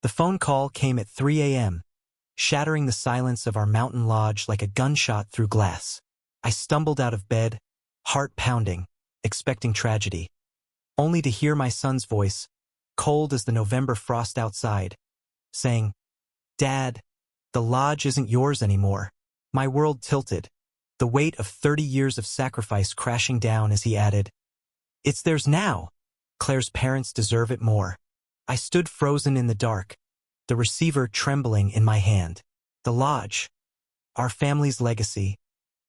The phone call came at 3 a.m., shattering the silence of our mountain lodge like a gunshot through glass. I stumbled out of bed, heart pounding, expecting tragedy, only to hear my son's voice, cold as the November frost outside, saying, "Dad, the lodge isn't yours anymore." My world tilted, the weight of 30 years of sacrifice crashing down as he added, "It's theirs now. Claire's parents deserve it more." I stood frozen in the dark, the receiver trembling in my hand. The lodge, our family's legacy,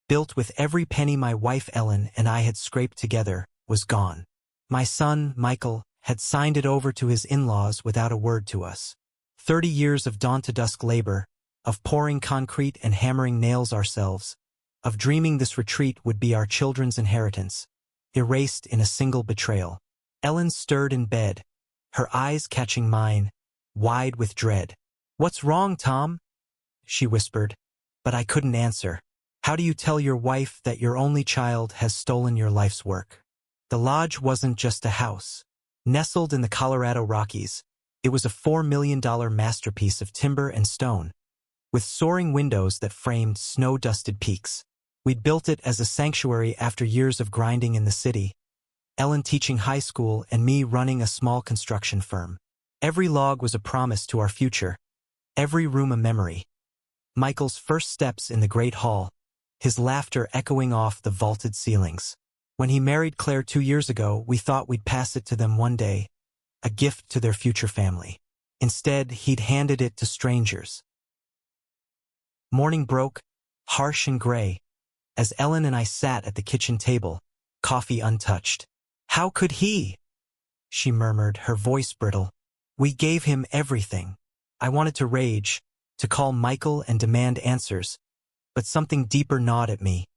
built with every penny my wife Ellen and I had scraped together, was gone. My son, Michael, had signed it over to his in-laws without a word to us. 30 years of dawn-to-dusk labor, of pouring concrete and hammering nails ourselves, of dreaming this retreat would be our children's inheritance, erased in a single betrayal. Ellen stirred in bed, her eyes catching mine, wide with dread. "What's wrong, Tom?" she whispered, but I couldn't answer. "How do you tell your wife that your only child has stolen your life's work?" The lodge wasn't just a house. Nestled in the Colorado Rockies, it was a $4 million masterpiece of timber and stone, with soaring windows that framed snow-dusted peaks. We'd built it as a sanctuary after years of grinding in the city, Ellen teaching high school and me running a small construction firm. Every log was a promise to our future, every room a memory. Michael's first steps in the Great Hall, his laughter echoing off the vaulted ceilings. When he married Claire 2 years ago, we thought we'd pass it to them one day, a gift to their future family. Instead, he'd handed it to strangers. Morning broke, harsh and gray, as Ellen and I sat at the kitchen table, coffee untouched. "How could he?" she murmured, her voice brittle. "We gave him everything." I wanted to rage, to call Michael and demand answers, but something deeper gnawed at me.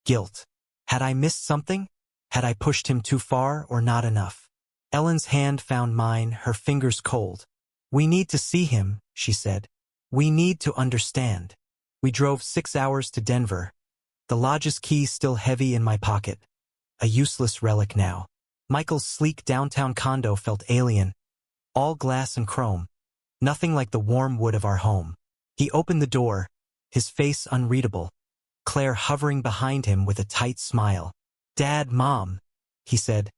Guilt. Had I missed something? Had I pushed him too far or not enough? Ellen's hand found mine, her fingers cold. "We need to see him," she said. "We need to understand." We drove 6 hours to Denver, the lodge's key still heavy in my pocket, a useless relic now. Michael's sleek downtown condo felt alien, all glass and chrome, nothing like the warm wood of our home. He opened the door, his face unreadable, Claire hovering behind him with a tight smile. "Dad, Mom," he said,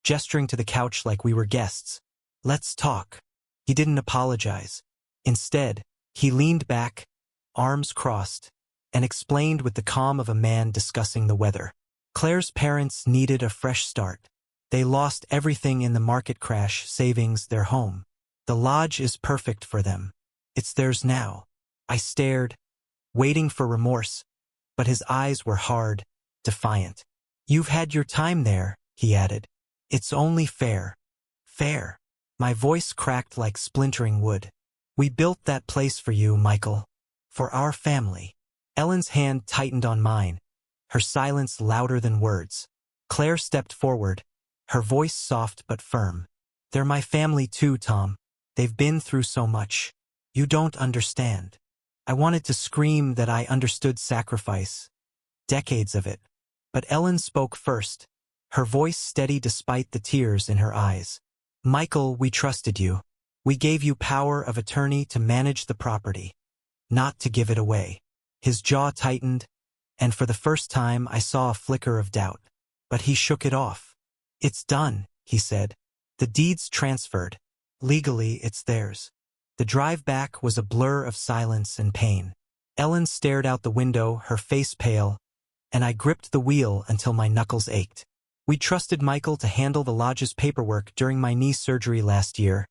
gesturing to the couch like we were guests. "Let's talk." He didn't apologize. Instead, he leaned back, arms crossed, and explained with the calm of a man discussing the weather. Claire's parents needed a fresh start. They lost everything in the market crash, savings, their home. The lodge is perfect for them. It's theirs now. I stared, waiting for remorse, but his eyes were hard, defiant. "You've had your time there," he added. "It's only fair." Fair. My voice cracked like splintering wood. "We built that place for you, Michael. For our family." Ellen's hand tightened on mine, her silence louder than words. Claire stepped forward, her voice soft but firm. "They're my family too, Tom. They've been through so much. You don't understand." I wanted to scream that I understood sacrifice, decades of it. But Ellen spoke first, her voice steady despite the tears in her eyes. "Michael, we trusted you. We gave you power of attorney to manage the property, not to give it away." His jaw tightened, and for the first time I saw a flicker of doubt. But he shook it off. "It's done," he said. "The deed's transferred. Legally, it's theirs." The drive back was a blur of silence and pain. Ellen stared out the window, her face pale, and I gripped the wheel until my knuckles ached. We trusted Michael to handle the lodge's paperwork during my knee surgery last year,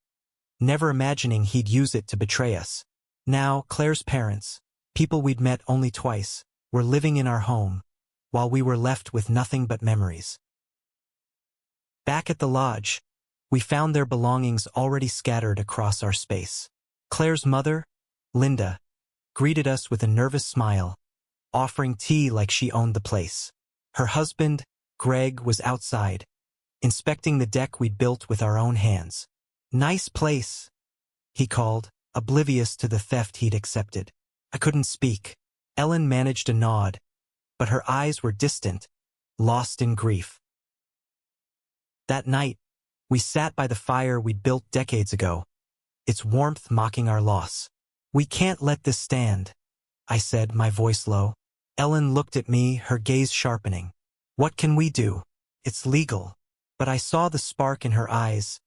never imagining he'd use it to betray us. Now, Claire's parents, people we'd met only twice, were living in our home, while we were left with nothing but memories. Back at the lodge, we found their belongings already scattered across our space. Claire's mother, Linda, greeted us with a nervous smile, offering tea like she owned the place. Her husband, Greg, was outside, inspecting the deck we'd built with our own hands. "Nice place," he called, oblivious to the theft he'd accepted. I couldn't speak. Ellen managed a nod, but her eyes were distant, lost in grief. That night, we sat by the fire we'd built decades ago, its warmth mocking our loss. "We can't let this stand," I said, my voice low. Ellen looked at me, her gaze sharpening. "What can we do? It's legal." But I saw the spark in her eyes,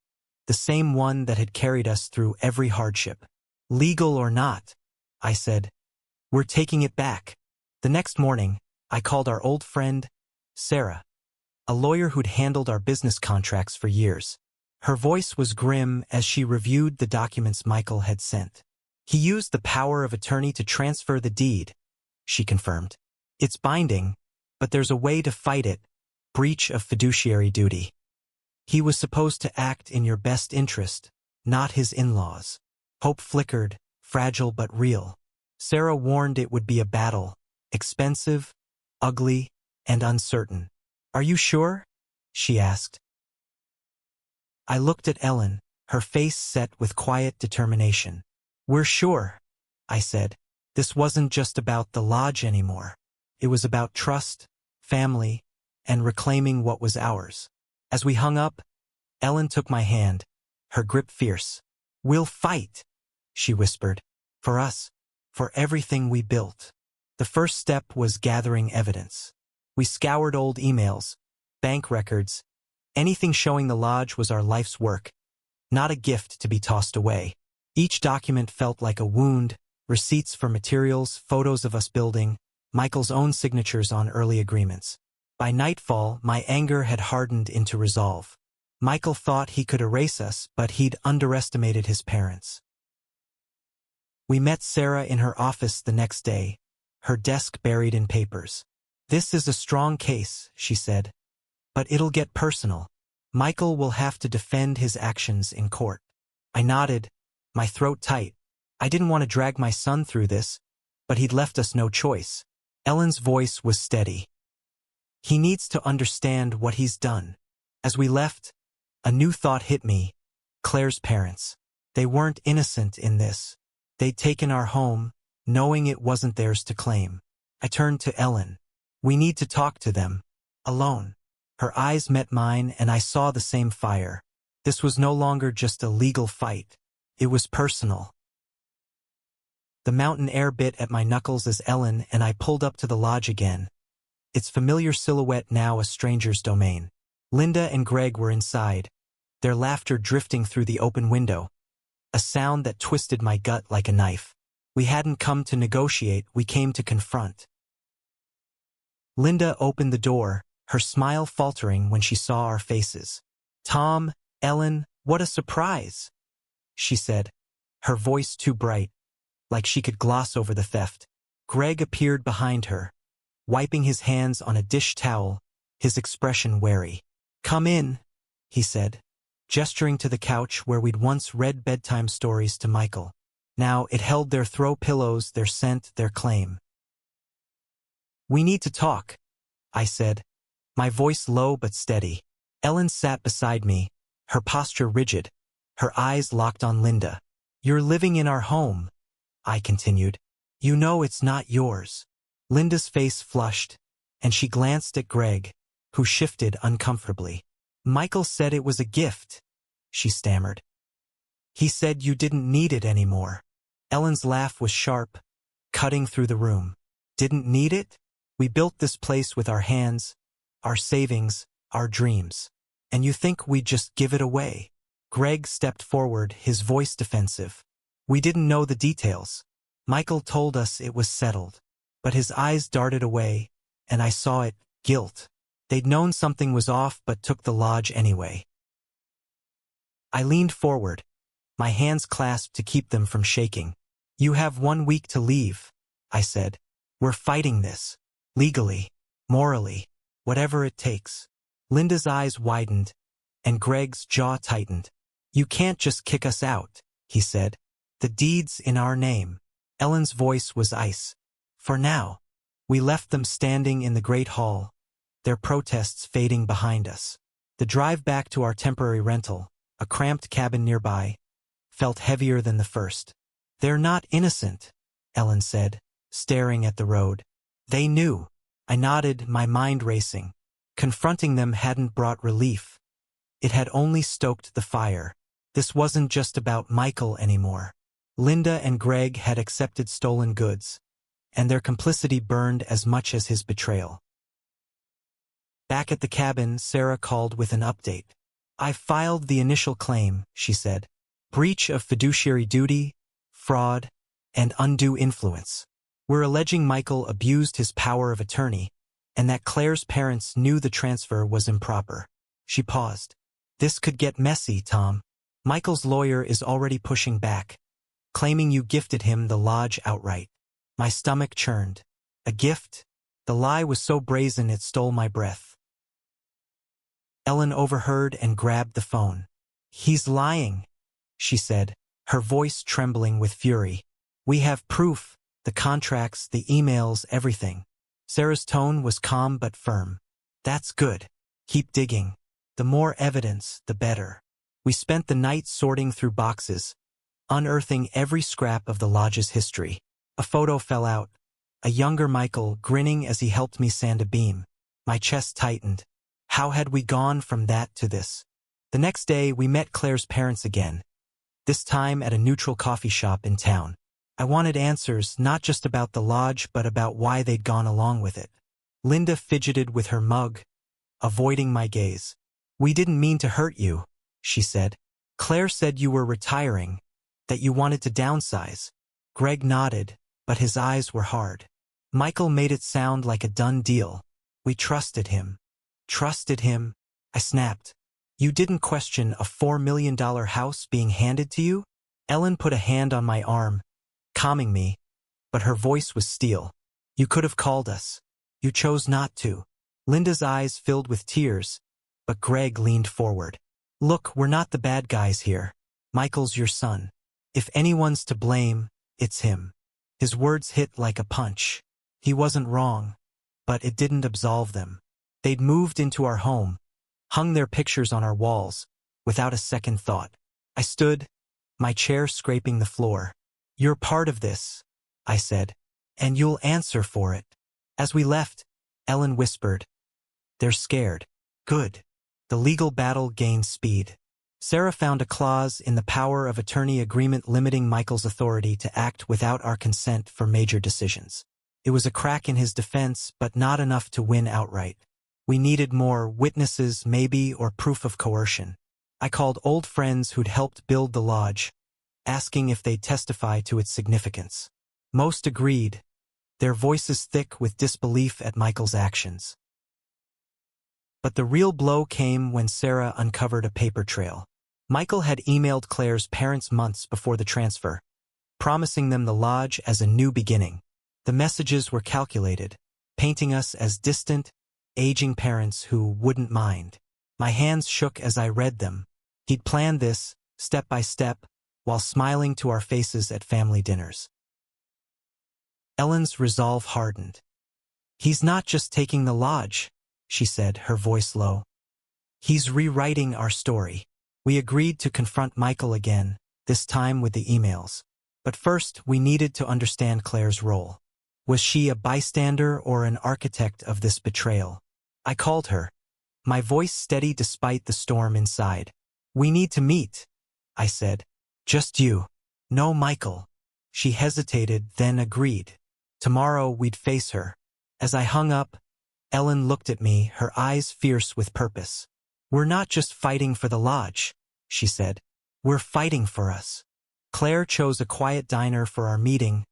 the same one that had carried us through every hardship. "Legal or not," I said, "we're taking it back." The next morning, I called our old friend, Sarah, a lawyer who'd handled our business contracts for years. Her voice was grim as she reviewed the documents Michael had sent. "He used the power of attorney to transfer the deed," she confirmed. "It's binding, but there's a way to fight it: breach of fiduciary duty. He was supposed to act in your best interest, not his in-laws." Hope flickered, fragile but real. Sarah warned it would be a battle, expensive, ugly, and uncertain. "Are you sure?" she asked. I looked at Ellen, her face set with quiet determination. "We're sure," I said. This wasn't just about the lodge anymore. It was about trust, family, and reclaiming what was ours. As we hung up, Ellen took my hand, her grip fierce. "We'll fight," she whispered. "For us, for everything we built." The first step was gathering evidence. We scoured old emails, bank records. Anything showing the lodge was our life's work, not a gift to be tossed away. Each document felt like a wound: receipts for materials, photos of us building, Michael's own signatures on early agreements. By nightfall, my anger had hardened into resolve. Michael thought he could erase us, but he'd underestimated his parents. We met Sarah in her office the next day, her desk buried in papers. "This is a strong case," she said, "but it'll get personal. Michael will have to defend his actions in court." I nodded, my throat tight. I didn't want to drag my son through this, but he'd left us no choice. Ellen's voice was steady. "He needs to understand what he's done." As we left, a new thought hit me. Claire's parents. They weren't innocent in this. They'd taken our home, knowing it wasn't theirs to claim. I turned to Ellen. "We need to talk to them. Alone." Her eyes met mine, and I saw the same fire. This was no longer just a legal fight. It was personal. The mountain air bit at my knuckles as Ellen and I pulled up to the lodge again, its familiar silhouette now a stranger's domain. Linda and Greg were inside, their laughter drifting through the open window, a sound that twisted my gut like a knife. We hadn't come to negotiate, we came to confront. Linda opened the door, her smile faltering when she saw our faces. "Tom, Ellen, what a surprise," she said, her voice too bright, like she could gloss over the theft. Greg appeared behind her, wiping his hands on a dish towel, his expression wary. "Come in," he said, gesturing to the couch where we'd once read bedtime stories to Michael. Now it held their throw pillows, their scent, their claim. "We need to talk," I said, my voice low but steady. Ellen sat beside me, her posture rigid, her eyes locked on Linda. "You're living in our home," I continued. "You know it's not yours." Linda's face flushed, and she glanced at Greg, who shifted uncomfortably. "Michael said it was a gift," she stammered. "He said you didn't need it anymore." Ellen's laugh was sharp, cutting through the room. "Didn't need it? We built this place with our hands, our savings, our dreams. And you think we'd just give it away?" Greg stepped forward, his voice defensive. "We didn't know the details. Michael told us it was settled." But his eyes darted away, and I saw it: guilt. They'd known something was off but took the lodge anyway. I leaned forward, my hands clasped to keep them from shaking. "You have 1 week to leave," I said. "We're fighting this. Legally, morally, whatever it takes." Linda's eyes widened, and Greg's jaw tightened. "You can't just kick us out," he said. "The deed's in our name." Ellen's voice was ice. For now. We left them standing in the great hall, their protests fading behind us. The drive back to our temporary rental, a cramped cabin nearby, felt heavier than the first. "They're not innocent," Ellen said, staring at the road. "They knew." I nodded, my mind racing. Confronting them hadn't brought relief. It had only stoked the fire. This wasn't just about Michael anymore. Linda and Greg had accepted stolen goods, and their complicity burned as much as his betrayal. Back at the cabin, Sarah called with an update. "I filed the initial claim," she said. "Breach of fiduciary duty, fraud, and undue influence. We're alleging Michael abused his power of attorney, and that Claire's parents knew the transfer was improper." She paused. "This could get messy, Tom. Michael's lawyer is already pushing back, claiming you gifted him the lodge outright." My stomach churned. A gift? The lie was so brazen it stole my breath. Ellen overheard and grabbed the phone. "He's lying," she said, her voice trembling with fury. "We have proof, the contracts, the emails, everything." Sarah's tone was calm but firm. "That's good. Keep digging. The more evidence, the better." We spent the night sorting through boxes, unearthing every scrap of the lodge's history. A photo fell out. A younger Michael grinning as he helped me sand a beam. My chest tightened. How had we gone from that to this? The next day, we met Claire's parents again, this time at a neutral coffee shop in town. I wanted answers, not just about the lodge, but about why they'd gone along with it. Linda fidgeted with her mug, avoiding my gaze. "We didn't mean to hurt you," she said. "Claire said you were retiring, that you wanted to downsize." Greg nodded, but his eyes were hard. Michael made it sound like a done deal. "We trusted him." "Trusted him?" I snapped. "You didn't question a $4 million house being handed to you?" Ellen put a hand on my arm, calming me, but her voice was steel. "You could have called us. You chose not to." Linda's eyes filled with tears, but Greg leaned forward. "Look, we're not the bad guys here. Michael's your son. If anyone's to blame, it's him." His words hit like a punch. He wasn't wrong, but it didn't absolve them. They'd moved into our home, hung their pictures on our walls, without a second thought. I stood, my chair scraping the floor. "You're part of this," I said, "and you'll answer for it." As we left, Ellen whispered, "They're scared." Good. The legal battle gained speed. Sarah found a clause in the power of attorney agreement limiting Michael's authority to act without our consent for major decisions. It was a crack in his defense, but not enough to win outright. We needed more witnesses, maybe, or proof of coercion. I called old friends who'd helped build the lodge, asking if they'd testify to its significance. Most agreed, their voices thick with disbelief at Michael's actions. But the real blow came when Sarah uncovered a paper trail. Michael had emailed Claire's parents months before the transfer, promising them the lodge as a new beginning. The messages were calculated, painting us as distant, aging parents who wouldn't mind. My hands shook as I read them. He'd planned this, step by step, while smiling to our faces at family dinners. Ellen's resolve hardened. "He's not just taking the lodge," she said, her voice low. "He's rewriting our story." We agreed to confront Michael again, this time with the emails. But first, we needed to understand Claire's role. Was she a bystander or an architect of this betrayal? I called her, my voice steady despite the storm inside. "We need to meet," I said. "Just you." "No, Michael." She hesitated, then agreed. Tomorrow we'd face her. As I hung up, Ellen looked at me, her eyes fierce with purpose. "We're not just fighting for the lodge," she said. "We're fighting for us." Claire chose a quiet diner for our meeting,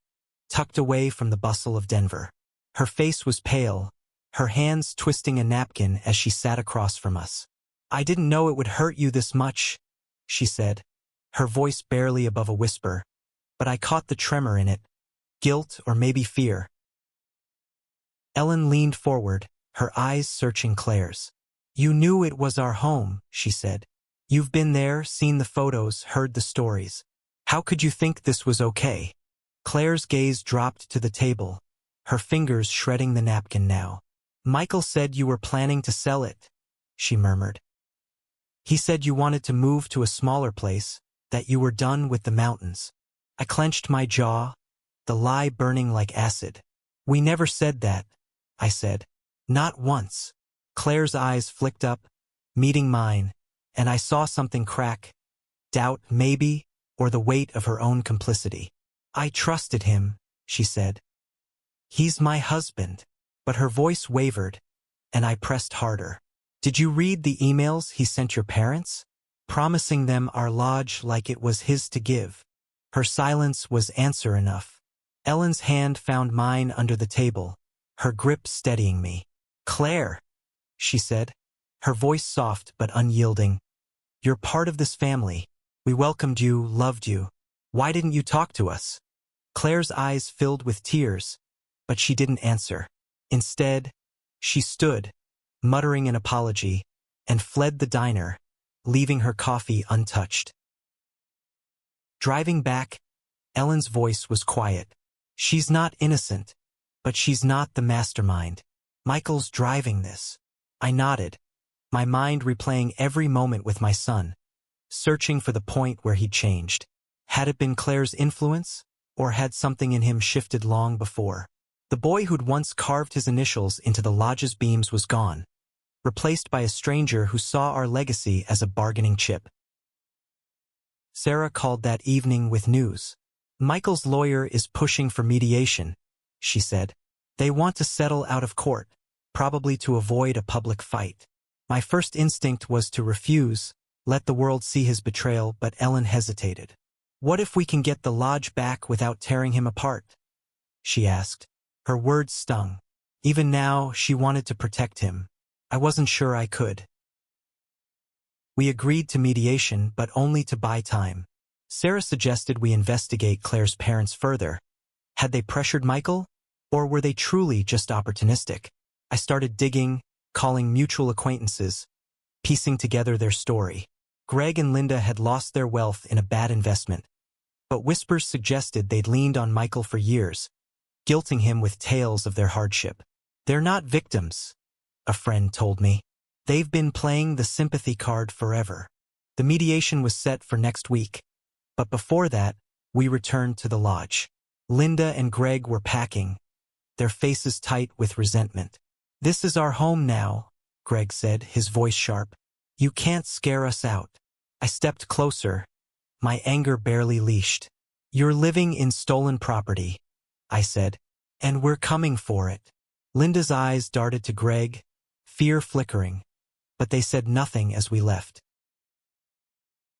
tucked away from the bustle of Denver. Her face was pale, her hands twisting a napkin as she sat across from us. "I didn't know it would hurt you this much," she said, her voice barely above a whisper, but I caught the tremor in it, guilt or maybe fear. Ellen leaned forward, her eyes searching Claire's. "You knew it was our home," she said. "You've been there, seen the photos, heard the stories. How could you think this was okay?" Claire's gaze dropped to the table, her fingers shredding the napkin now. "Michael said you were planning to sell it," she murmured. "He said you wanted to move to a smaller place, that you were done with the mountains." I clenched my jaw, the lie burning like acid. "We never said that," I said. "Not once." Claire's eyes flicked up, meeting mine, and I saw something crack. doubt, maybe, or the weight of her own complicity. I trusted him, she said. He's my husband. But her voice wavered, and I pressed harder. Did you read the emails he sent your parents? Promising them our lodge like it was his to give. Her silence was answer enough. Ellen's hand found mine under the table, her grip steadying me. Claire, she said, her voice soft but unyielding. You're part of this family. We welcomed you, loved you. Why didn't you talk to us? Claire's eyes filled with tears, but she didn't answer. Instead, she stood, muttering an apology, and fled the diner, leaving her coffee untouched. Driving back, Ellen's voice was quiet. She's not innocent, but she's not the mastermind. Michael's driving this. I nodded, my mind replaying every moment with my son, searching for the point where he'd changed. Had it been Claire's influence, or had something in him shifted long before? The boy who'd once carved his initials into the lodge's beams was gone, replaced by a stranger who saw our legacy as a bargaining chip. Sarah called that evening with news. Michael's lawyer is pushing for mediation, she said. They want to settle out of court, probably to avoid a public fight. My first instinct was to refuse, let the world see his betrayal, but Ellen hesitated. What if we can get the lodge back without tearing him apart? She asked. Her words stung. Even now, she wanted to protect him. I wasn't sure I could. We agreed to mediation, but only to buy time. Sarah suggested we investigate Claire's parents further. Had they pressured Michael? Or were they truly just opportunistic? I started digging, calling mutual acquaintances, piecing together their story. Greg and Linda had lost their wealth in a bad investment, but whispers suggested they'd leaned on Michael for years, guilting him with tales of their hardship. They're not victims, a friend told me. They've been playing the sympathy card forever. The mediation was set for next week, but before that, we returned to the lodge. Linda and Greg were packing, their faces tight with resentment. This is our home now, Greg said, his voice sharp. You can't scare us out. I stepped closer, my anger barely leashed. You're living in stolen property, I said, and we're coming for it. Linda's eyes darted to Greg, fear flickering, but they said nothing as we left.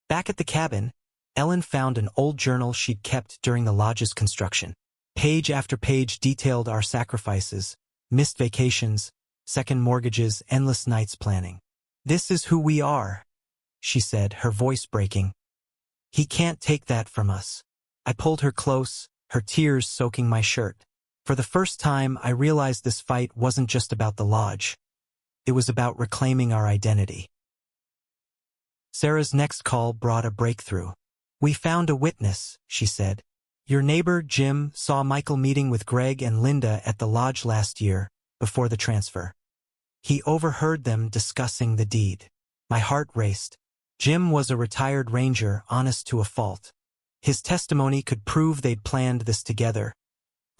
Back at the cabin, Ellen found an old journal she'd kept during the lodge's construction. Page after page detailed our sacrifices, missed vacations, second mortgages, endless nights planning. This is who we are, she said, her voice breaking. He can't take that from us. I pulled her close, her tears soaking my shirt. For the first time, I realized this fight wasn't just about the lodge. It was about reclaiming our identity. Sarah's next call brought a breakthrough. We found a witness, she said. Your neighbor, Jim, saw Michael meeting with Greg and Linda at the lodge last year, before the transfer. He overheard them discussing the deed. My heart raced. Jim was a retired ranger, honest to a fault. His testimony could prove they'd planned this together,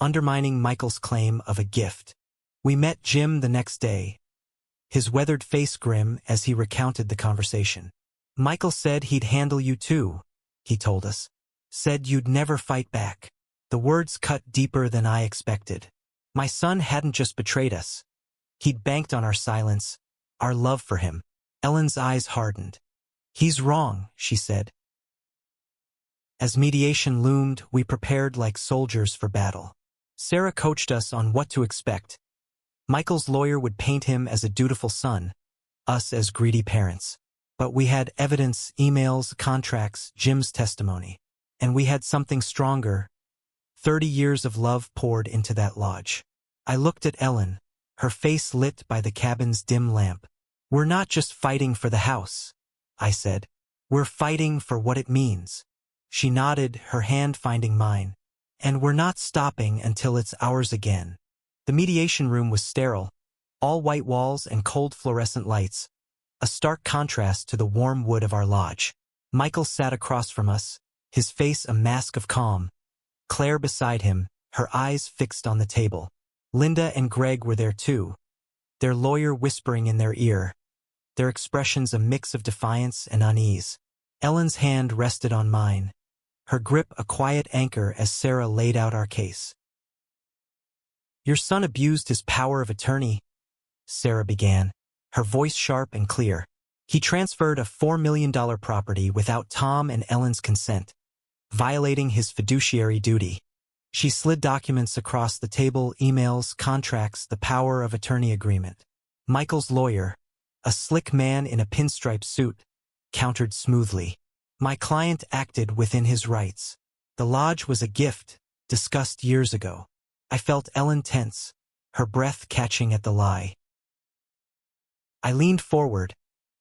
undermining Michael's claim of a gift. We met Jim the next day, his weathered face grim as he recounted the conversation. Michael said he'd handle you too, he told us. Said you'd never fight back. The words cut deeper than I expected. My son hadn't just betrayed us. He'd banked on our silence, our love for him. Ellen's eyes hardened. He's wrong, she said. As mediation loomed, we prepared like soldiers for battle. Sarah coached us on what to expect. Michael's lawyer would paint him as a dutiful son, us as greedy parents. But we had evidence, emails, contracts, Jim's testimony. And we had something stronger. 30 years of love poured into that lodge. I looked at Ellen, her face lit by the cabin's dim lamp. We're not just fighting for the house, I said. We're fighting for what it means. She nodded, her hand finding mine. And we're not stopping until it's ours again. The mediation room was sterile, all white walls and cold fluorescent lights, a stark contrast to the warm wood of our lodge. Michael sat across from us, his face a mask of calm. Claire beside him, her eyes fixed on the table. Linda and Greg were there too, their lawyer whispering in their ear, their expressions a mix of defiance and unease. Ellen's hand rested on mine, her grip a quiet anchor as Sarah laid out our case. "Your son abused his power of attorney," Sarah began, her voice sharp and clear. "He transferred a $4 million property without Tom and Ellen's consent, violating his fiduciary duty." She slid documents across the table: emails, contracts, the power of attorney agreement. Michael's lawyer, a slick man in a pinstripe suit, countered smoothly. "My client acted within his rights. The lodge was a gift, discussed years ago." I felt Ellen tense, her breath catching at the lie. I leaned forward,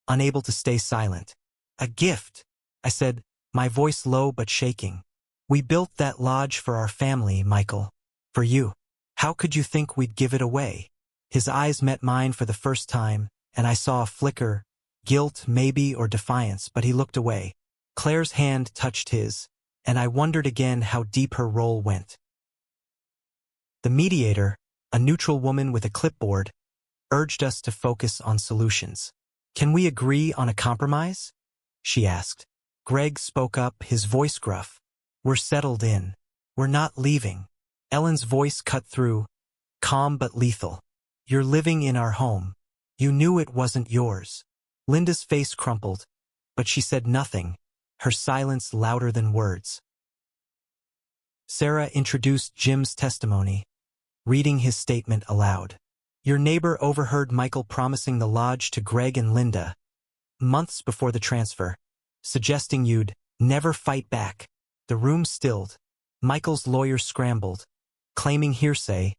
unable to stay silent. "A gift," I said, my voice low but shaking. "We built that lodge for our family, Michael. For you. How could you think we'd give it away?" His eyes met mine for the first time, and I saw a flicker, guilt maybe or defiance, but he looked away. Claire's hand touched his, and I wondered again how deep her role went. The mediator, a neutral woman with a clipboard, urged us to focus on solutions. "Can we agree on a compromise?" she asked. Greg spoke up, his voice gruff. "We're settled in. We're not leaving." Ellen's voice cut through, calm but lethal. "You're living in our home. You knew it wasn't yours." Linda's face crumpled, but she said nothing, her silence louder than words. Sarah introduced Jim's testimony, reading his statement aloud. "Your neighbor overheard Michael promising the lodge to Greg and Linda months before the transfer, suggesting you'd never fight back." The room stilled. Michael's lawyer scrambled, claiming hearsay,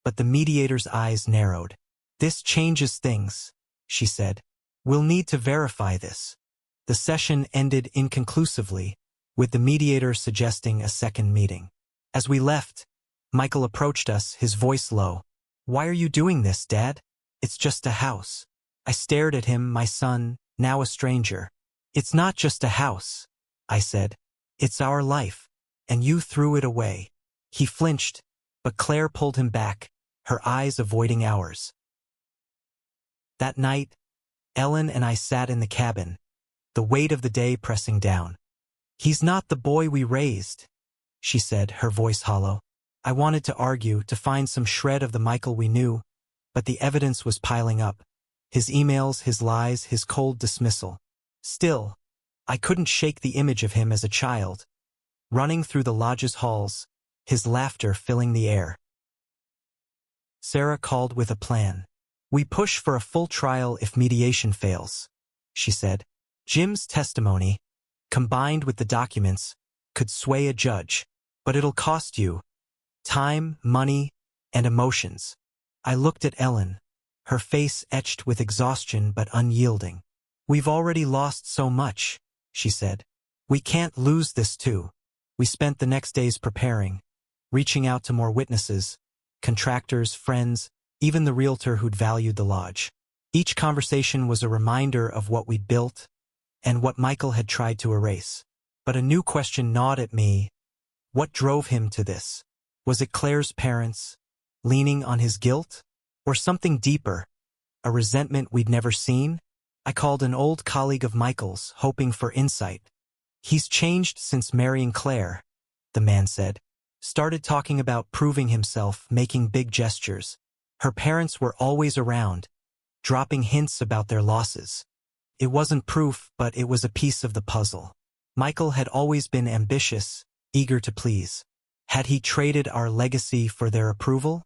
but the mediator's eyes narrowed. "This changes things," she said. "We'll need to verify this." The session ended inconclusively, with the mediator suggesting a second meeting. As we left, Michael approached us, his voice low. "Why are you doing this, Dad? It's just a house." I stared at him, my son, now a stranger. "It's not just a house," I said. "It's our life, and you threw it away." He flinched, but Claire pulled him back, her eyes avoiding ours. That night, Ellen and I sat in the cabin, the weight of the day pressing down. "He's not the boy we raised," she said, her voice hollow. I wanted to argue, to find some shred of the Michael we knew, but the evidence was piling up. His emails, his lies, his cold dismissal. Still, I couldn't shake the image of him as a child, running through the lodge's halls, his laughter filling the air. Sarah called with a plan. "We push for a full trial if mediation fails," she said. "Jim's testimony, combined with the documents, could sway a judge, but it'll cost you time, money, and emotions." I looked at Ellen, her face etched with exhaustion but unyielding. "We've already lost so much," she said. "We can't lose this too." We spent the next days preparing, reaching out to more witnesses, contractors, friends, even the realtor who'd valued the lodge. Each conversation was a reminder of what we'd built and what Michael had tried to erase. But a new question gnawed at me. What drove him to this? Was it Claire's parents, leaning on his guilt? Or something deeper, a resentment we'd never seen? I called an old colleague of Michael's, hoping for insight. "He's changed since marrying Claire," the man said. "Started talking about proving himself, making big gestures. Her parents were always around, dropping hints about their losses. It wasn't proof, but it was a piece of the puzzle. Michael had always been ambitious, eager to please. Had he traded our legacy for their approval?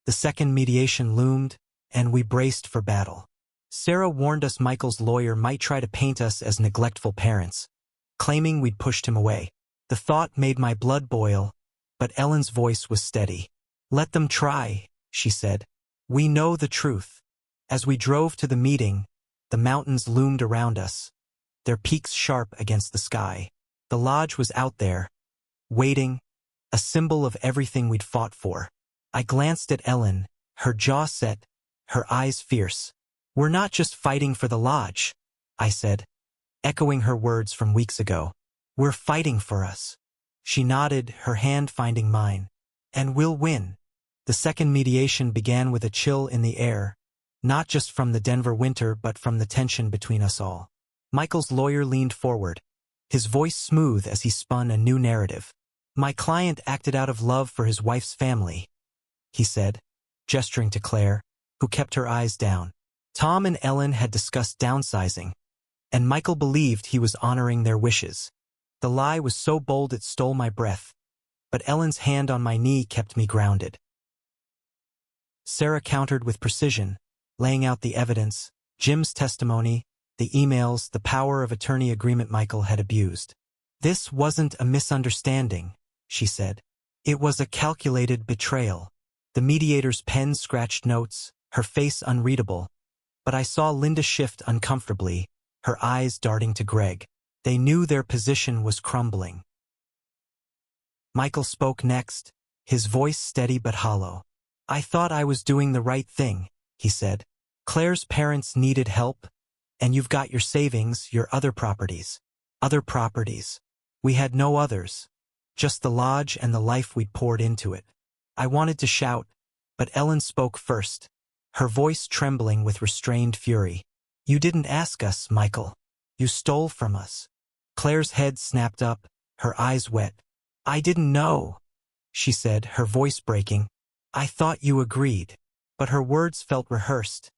The second mediation loomed, and we braced for battle. Sarah warned us Michael's lawyer might try to paint us as neglectful parents, claiming we'd pushed him away. The thought made my blood boil, but Ellen's voice was steady. "Let them try," she said. "We know the truth." As we drove to the meeting, the mountains loomed around us, their peaks sharp against the sky. The lodge was out there, waiting, a symbol of everything we'd fought for. I glanced at Ellen, her jaw set, her eyes fierce. "We're not just fighting for the lodge," I said, echoing her words from weeks ago. "We're fighting for us." She nodded, her hand finding mine. "And we'll win." The second mediation began with a chill in the air, not just from the Denver winter but from the tension between us all. Michael's lawyer leaned forward, his voice smooth as he spun a new narrative. "My client acted out of love for his wife's family," he said, gesturing to Claire, who kept her eyes down. Tom and Ellen had discussed downsizing, and Michael believed he was honoring their wishes. The lie was so bold it stole my breath, but Ellen's hand on my knee kept me grounded. Sarah countered with precision, laying out the evidence, Jim's testimony, the emails, the power of attorney agreement Michael had abused. "This wasn't a misunderstanding," she said. "It was a calculated betrayal." The mediator's pen scratched notes, her face unreadable, but I saw Linda shift uncomfortably, her eyes darting to Greg. They knew their position was crumbling. Michael spoke next, his voice steady but hollow. "I thought I was doing the right thing," he said. "Claire's parents needed help, and you've got your savings, your other properties." Other properties. We had no others. Just the lodge and the life we'd poured into it. I wanted to shout, but Ellen spoke first, her voice trembling with restrained fury. "You didn't ask us, Michael. You stole from us." Claire's head snapped up, her eyes wet. "I didn't know," she said, her voice breaking. "I thought you agreed." But her words felt rehearsed,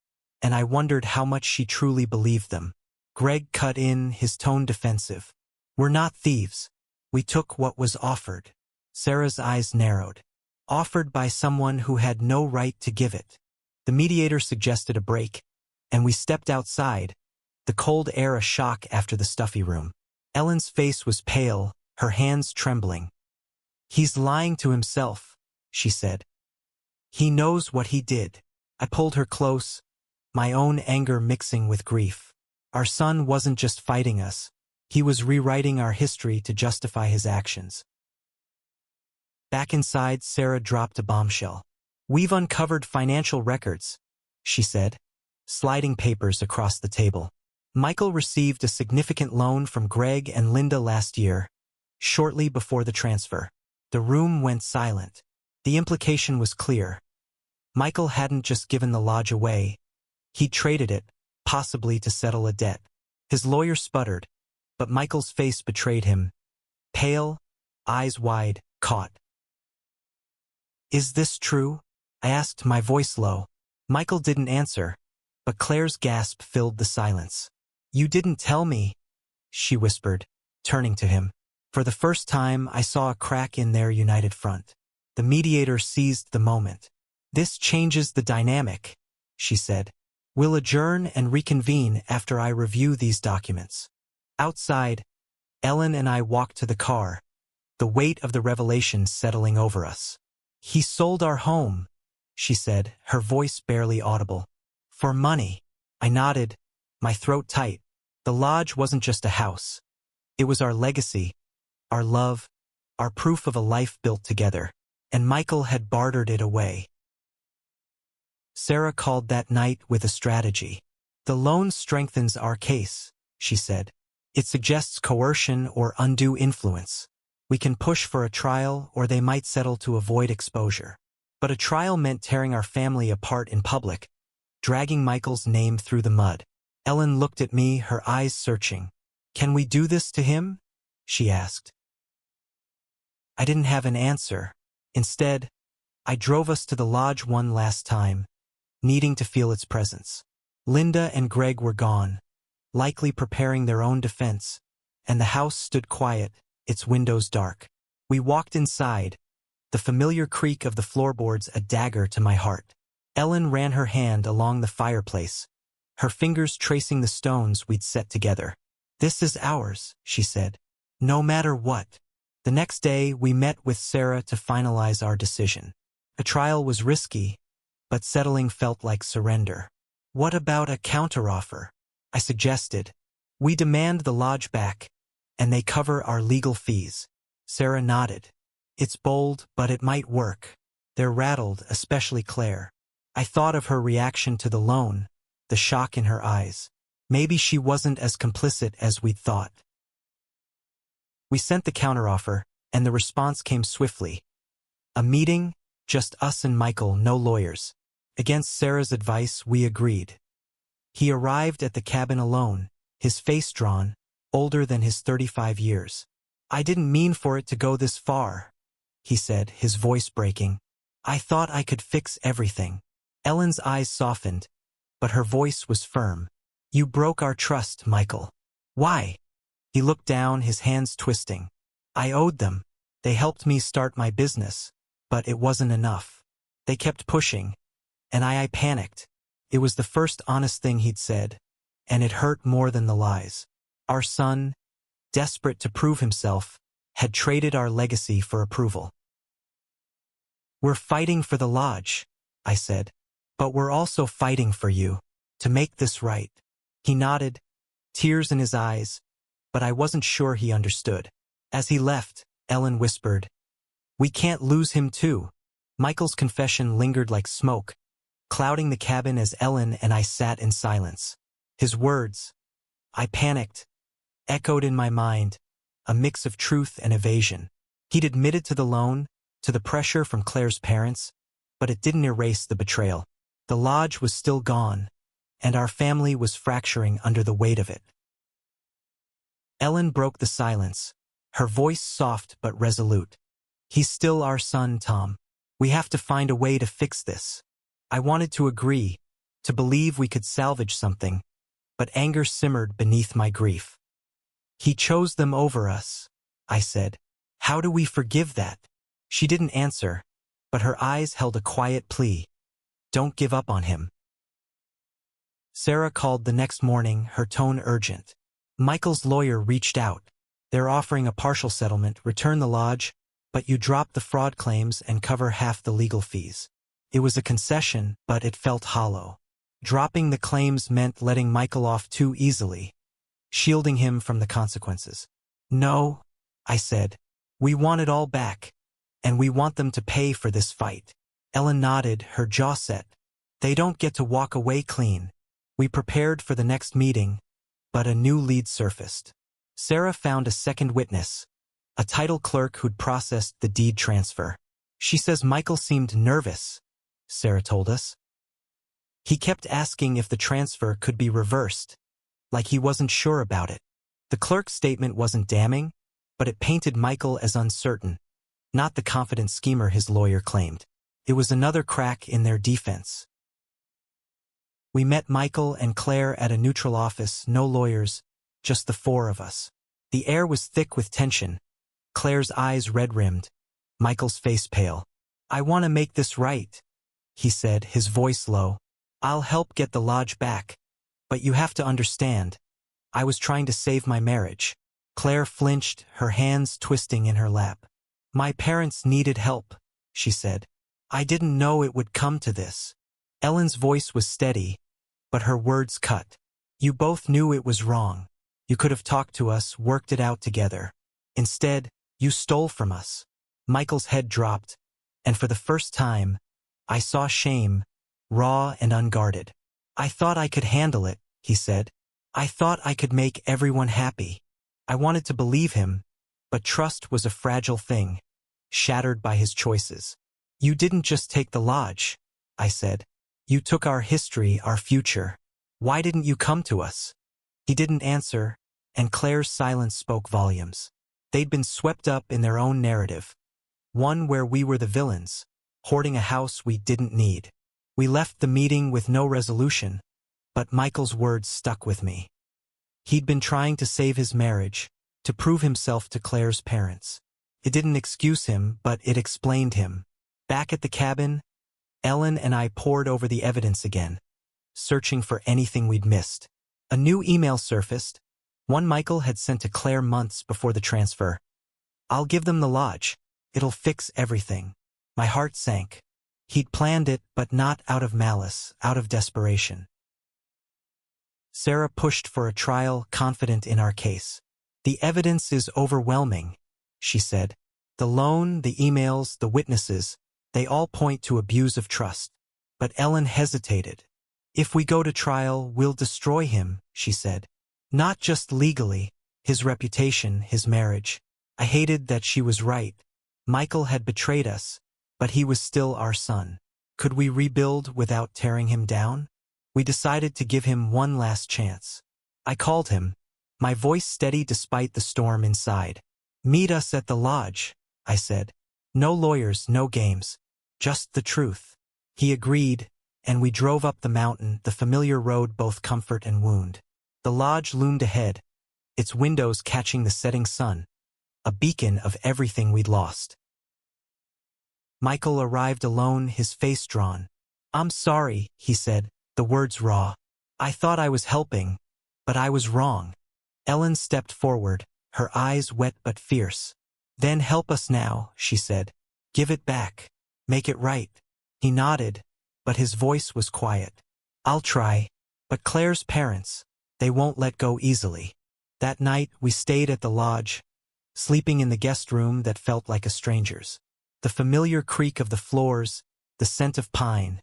and I wondered how much she truly believed them. Greg cut in, his tone defensive. "We're not thieves. We took what was offered." Sarah's eyes narrowed. "Offered by someone who had no right to give it." The mediator suggested a break, and we stepped outside, the cold air a shock after the stuffy room. Ellen's face was pale, her hands trembling. "He's lying to himself," she said. "He knows what he did." I pulled her close, my own anger mixing with grief. Our son wasn't just fighting us. He was rewriting our history to justify his actions. Back inside, Sarah dropped a bombshell. "We've uncovered financial records," she said, sliding papers across the table. "Michael received a significant loan from Greg and Linda last year, shortly before the transfer." The room went silent. The implication was clear. Michael hadn't just given the lodge away. He'd traded it, possibly to settle a debt. His lawyer sputtered, but Michael's face betrayed him. Pale, eyes wide, caught. "Is this true?" I asked, my voice low. Michael didn't answer, but Claire's gasp filled the silence. "You didn't tell me," she whispered, turning to him. For the first time, I saw a crack in their united front. The mediator seized the moment. "This changes the dynamic," she said. "We'll adjourn and reconvene after I review these documents." Outside, Ellen and I walked to the car, the weight of the revelation settling over us. "He sold our home," she said, her voice barely audible. "For money." I nodded, my throat tight. The lodge wasn't just a house. It was our legacy, our love, our proof of a life built together. And Michael had bartered it away. Sarah called that night with a strategy. "The loan strengthens our case," she said. "It suggests coercion or undue influence. We can push for a trial, or they might settle to avoid exposure." But a trial meant tearing our family apart in public, dragging Michael's name through the mud. Ellen looked at me, her eyes searching. "Can we do this to him?" she asked. I didn't have an answer. Instead, I drove us to the lodge one last time, needing to feel its presence. Linda and Greg were gone, likely preparing their own defense, and the house stood quiet, its windows dark. We walked inside, the familiar creak of the floorboards a dagger to my heart. Ellen ran her hand along the fireplace, her fingers tracing the stones we'd set together. "This is ours," she said. "No matter what." The next day, we met with Sarah to finalize our decision. A trial was risky, but settling felt like surrender. "What about a counteroffer?" I suggested. "We demand the lodge back, and they cover our legal fees." Sarah nodded. "It's bold, but it might work." They're rattled, especially Claire. I thought of her reaction to the loan, the shock in her eyes. Maybe she wasn't as complicit as we'd thought. We sent the counteroffer, and the response came swiftly. A meeting, just us and Michael, no lawyers. Against Sarah's advice, we agreed. He arrived at the cabin alone, his face drawn, older than his 35 years. "I didn't mean for it to go this far," he said, his voice breaking. "I thought I could fix everything." Ellen's eyes softened, but her voice was firm. "You broke our trust, Michael." "Why?" He looked down, his hands twisting. "I owed them. They helped me start my business, but it wasn't enough. They kept pushing, and I panicked." It was the first honest thing he'd said, and it hurt more than the lies. Our son, desperate to prove himself, had traded our legacy for approval. "We're fighting for the lodge," I said, "but we're also fighting for you, to make this right." He nodded, tears in his eyes, but I wasn't sure he understood. As he left, Ellen whispered, "We can't lose him too." Michael's confession lingered like smoke, clouding the cabin as Ellen and I sat in silence. His words, "I panicked," echoed in my mind, a mix of truth and evasion. He'd admitted to the loan, to the pressure from Claire's parents, but it didn't erase the betrayal. The lodge was still gone, and our family was fracturing under the weight of it. Ellen broke the silence, her voice soft but resolute. "He's still our son, Tom. We have to find a way to fix this." I wanted to agree, to believe we could salvage something, but anger simmered beneath my grief. "He chose them over us," I said. "How do we forgive that?" She didn't answer, but her eyes held a quiet plea. "Don't give up on him." Sarah called the next morning, her tone urgent. "Michael's lawyer reached out. They're offering a partial settlement, return the lodge, but you drop the fraud claims and cover half the legal fees." It was a concession, but it felt hollow. Dropping the claims meant letting Michael off too easily, shielding him from the consequences. "No," I said. "We want it all back, and we want them to pay for this fight." Ellen nodded, her jaw set. "They don't get to walk away clean." We prepared for the next meeting, but a new lead surfaced. Sarah found a second witness, a title clerk who'd processed the deed transfer. "She says Michael seemed nervous," Sarah told us. "He kept asking if the transfer could be reversed, like he wasn't sure about it." The clerk's statement wasn't damning, but it painted Michael as uncertain, not the confident schemer his lawyer claimed. It was another crack in their defense. We met Michael and Claire at a neutral office, no lawyers, just the four of us. The air was thick with tension, Claire's eyes red-rimmed, Michael's face pale. "I want to make this right," he said, his voice low. "I'll help get the lodge back, but you have to understand, I was trying to save my marriage." Claire flinched, her hands twisting in her lap. "My parents needed help," she said. "I didn't know it would come to this." Ellen's voice was steady, but her words cut. "You both knew it was wrong. You could have talked to us, worked it out together. Instead, you stole from us." Michael's head dropped, and for the first time, I saw shame, raw and unguarded. "I thought I could handle it," he said. "I thought I could make everyone happy." I wanted to believe him, but trust was a fragile thing, shattered by his choices. "You didn't just take the lodge," I said. "You took our history, our future. Why didn't you come to us?" He didn't answer, and Claire's silence spoke volumes. They'd been swept up in their own narrative, one where we were the villains, hoarding a house we didn't need. We left the meeting with no resolution, but Michael's words stuck with me. He'd been trying to save his marriage, to prove himself to Claire's parents. It didn't excuse him, but it explained him. Back at the cabin, Ellen and I pored over the evidence again, searching for anything we'd missed. A new email surfaced, one Michael had sent to Claire months before the transfer. "I'll give them the lodge. It'll fix everything." My heart sank. He'd planned it, but not out of malice, out of desperation. Sarah pushed for a trial, confident in our case. "The evidence is overwhelming," she said. "The loan, the emails, the witnesses, they all point to abuse of trust." But Ellen hesitated. "If we go to trial, we'll destroy him," she said. "Not just legally, his reputation, his marriage." I hated that she was right. Michael had betrayed us, but he was still our son. Could we rebuild without tearing him down? We decided to give him one last chance. I called him, my voice steady despite the storm inside. "Meet us at the lodge," I said. "No lawyers, no games. Just the truth." He agreed, and we drove up the mountain, the familiar road, both comfort and wound. The lodge loomed ahead, its windows catching the setting sun, a beacon of everything we'd lost. Michael arrived alone, his face drawn. "I'm sorry," he said, the words raw. "I thought I was helping, but I was wrong." Ellen stepped forward, her eyes wet but fierce. "Then help us now," she said. "Give it back. Make it right." He nodded, but his voice was quiet. "I'll try. But Claire's parents, they won't let go easily." That night we stayed at the lodge, sleeping in the guest room that felt like a stranger's. The familiar creak of the floors, the scent of pine.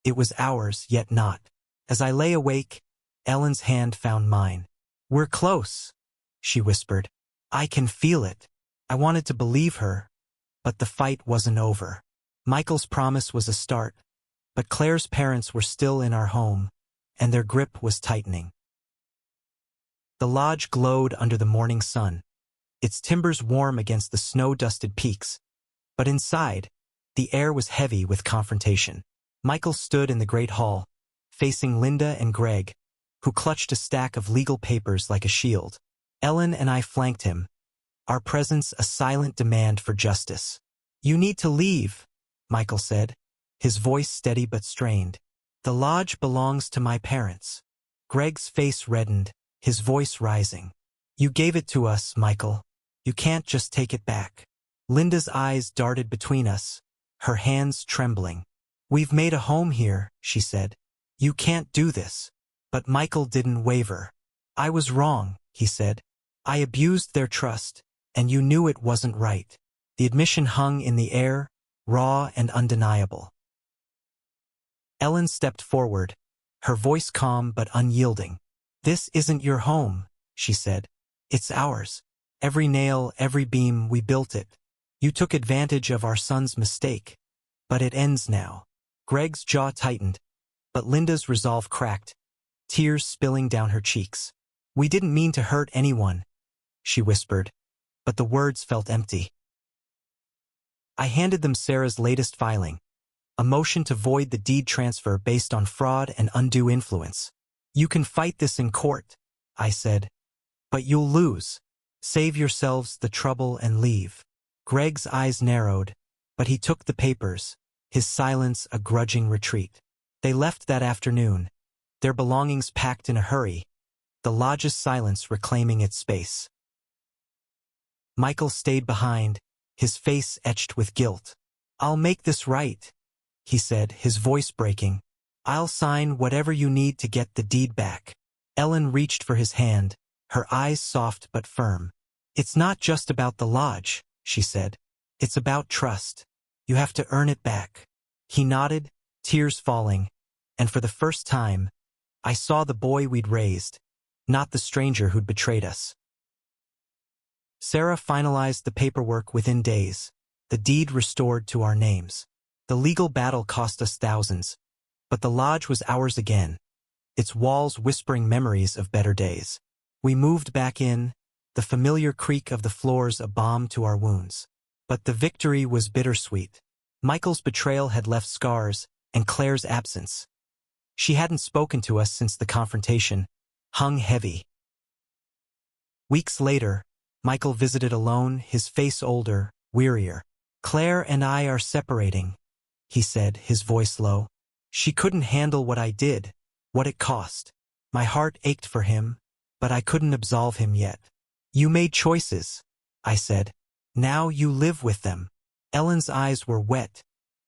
It was ours, yet not. As I lay awake, Ellen's hand found mine. "We're close," she whispered. "I can feel it." I wanted to believe her, but the fight wasn't over. Michael's promise was a start, but Claire's parents were still in our home, and their grip was tightening. The lodge glowed under the morning sun, its timbers warm against the snow-dusted peaks, but inside, the air was heavy with confrontation. Michael stood in the great hall, facing Linda and Greg, who clutched a stack of legal papers like a shield. Ellen and I flanked him, our presence a silent demand for justice. "You need to leave," Michael said, his voice steady but strained. "The lodge belongs to my parents." Greg's face reddened, his voice rising. "You gave it to us, Michael. You can't just take it back." Linda's eyes darted between us, her hands trembling. "We've made a home here," she said. "You can't do this." But Michael didn't waver. "I was wrong," he said. "I abused their trust, and you knew it wasn't right." The admission hung in the air, raw and undeniable. Ellen stepped forward, her voice calm but unyielding. "This isn't your home," she said. "It's ours. Every nail, every beam, we built it. You took advantage of our son's mistake. But it ends now." Greg's jaw tightened, but Linda's resolve cracked, tears spilling down her cheeks. "We didn't mean to hurt anyone," she whispered, but the words felt empty. I handed them Sarah's latest filing, a motion to void the deed transfer based on fraud and undue influence. "You can fight this in court," I said, "but you'll lose. Save yourselves the trouble and leave." Greg's eyes narrowed, but he took the papers, his silence a grudging retreat. They left that afternoon, their belongings packed in a hurry, the lodge's silence reclaiming its space. Michael stayed behind, his face etched with guilt. "I'll make this right," he said, his voice breaking. "I'll sign whatever you need to get the deed back." Ellen reached for his hand, her eyes soft but firm. "It's not just about the lodge," she said. "It's about trust. You have to earn it back." He nodded, tears falling, and for the first time, I saw the boy we'd raised, not the stranger who'd betrayed us. Sarah finalized the paperwork within days, the deed restored to our names. The legal battle cost us thousands, but the lodge was ours again, its walls whispering memories of better days. We moved back in, the familiar creak of the floors a balm to our wounds. But the victory was bittersweet. Michael's betrayal had left scars, and Claire's absence. She hadn't spoken to us since the confrontation, hung heavy. Weeks later, Michael visited alone, his face older, wearier. "Claire and I are separating," he said, his voice low. "She couldn't handle what I did, what it cost. My heart ached for him, but I couldn't absolve him yet." "You made choices," I said. "Now you live with them." Ellen's eyes were wet,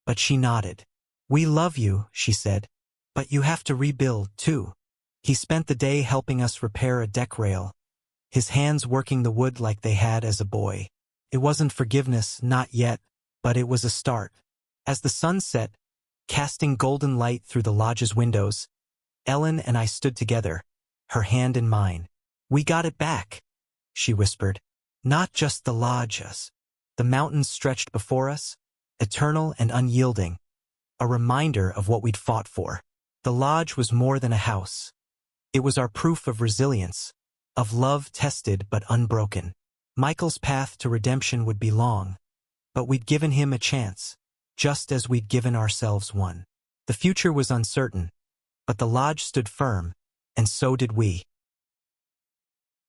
but she nodded. "We love you," she said, "but you have to rebuild, too." He spent the day helping us repair a deck rail, his hands working the wood like they had as a boy. It wasn't forgiveness, not yet, but it was a start. As the sun set, casting golden light through the lodge's windows, Ellen and I stood together, her hand in mine. "We got it back," she whispered. "Not just the lodge, us." The mountains stretched before us, eternal and unyielding, a reminder of what we'd fought for. The lodge was more than a house. It was our proof of resilience, of love tested but unbroken. Michael's path to redemption would be long, but we'd given him a chance, just as we'd given ourselves one. The future was uncertain, but the lodge stood firm, and so did we.